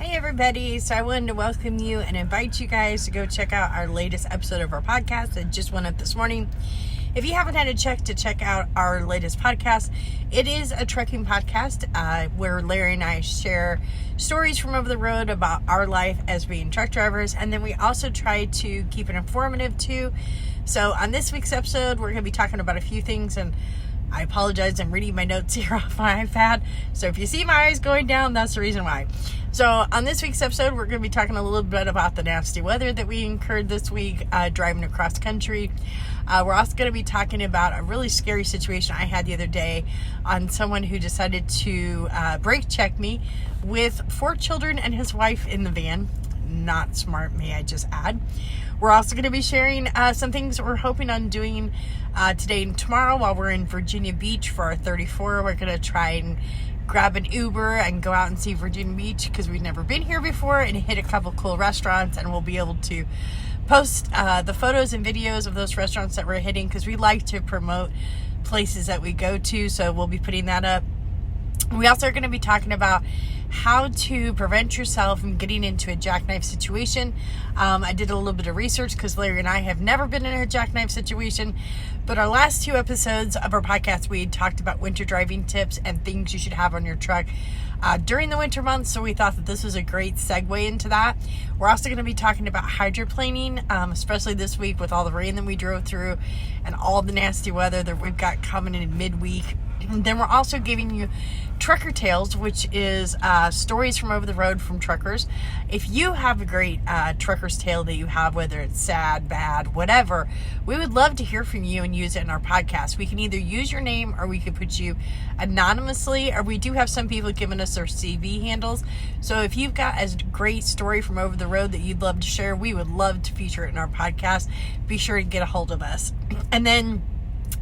Hey everybody, so I wanted to welcome you and invite you guys to go check out our latest episode of our podcast that just went up this morning. If you haven't had a check to check out our latest podcast, it is a trucking podcast where Larry and I share stories from over the road about our life as being truck drivers, and then we also try to keep it informative too. So on this week's episode, we're going to be talking about a few things, and I apologize, I'm reading my notes here off my iPad, so if you see my eyes going down, that's the reason why. So on this week's episode, we're going to be talking a little bit about the nasty weather that we incurred this week driving across country. We're also going to be talking about a really scary situation I had the other day on someone who decided to brake check me with 4 children and his wife in the van. Not smart, may I just add. We're also going to be sharing some things we're hoping on doing today and tomorrow while we're in Virginia Beach for our 34. We're going to try and grab an Uber and go out and see Virginia Beach because we've never been here before, and hit a couple cool restaurants, and we'll be able to post the photos and videos of those restaurants that we're hitting because we like to promote places that we go to, so we'll be putting that up. We also are going to be talking about how to prevent yourself from getting into a jackknife situation. I did a little bit of research because Larry and I have never been in a jackknife situation, but our last 2 episodes of our podcast, we had talked about winter driving tips and things you should have on your truck during the winter months, so we thought that this was a great segue into that. We're also going to be talking about hydroplaning, especially this week with all the rain that we drove through and all the nasty weather that we've got coming in midweek. And then we're also giving you Trucker Tales, which is stories from over the road from truckers. If you have a great trucker's tale that you have, whether it's sad, bad, whatever, we would love to hear from you and use it in our podcast. We can either use your name or we could put you anonymously, or we do have some people giving us their CV handles. So if you've got a great story from over the road that you'd love to share, we would love to feature it in our podcast. Be sure to get a hold of us. And then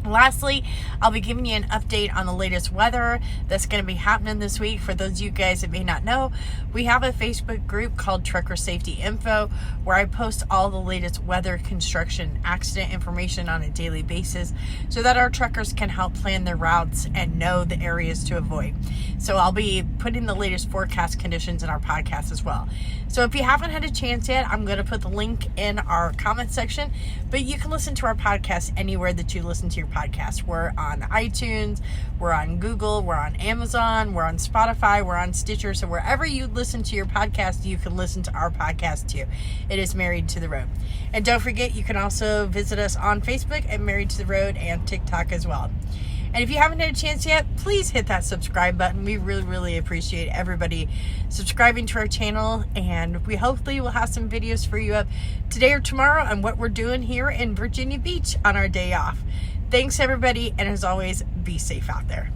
lastly, I'll be giving you an update on the latest weather that's going to be happening this week. For those of you guys that may not know, we have a Facebook group called Trucker Safety Info where I post all the latest weather, construction, accident information on a daily basis so that our truckers can help plan their routes and know the areas to avoid. So I'll be putting the latest forecast conditions in our podcast as well. So if you haven't had a chance yet, I'm going to put the link in our comment section, but you can listen to our podcast anywhere that you listen to your podcast. We're on iTunes, we're on Google, we're on Amazon, we're on Spotify, we're on Stitcher. So wherever you listen to your podcast, you can listen to our podcast too. It is Married to the Road. And don't forget, you can also visit us on Facebook at Married to the Road and TikTok as well. And if you haven't had a chance yet, please hit that subscribe button. We really, really appreciate everybody subscribing to our channel. And we hopefully will have some videos for you up today or tomorrow on what we're doing here in Virginia Beach on our day off. Thanks, everybody. And as always, be safe out there.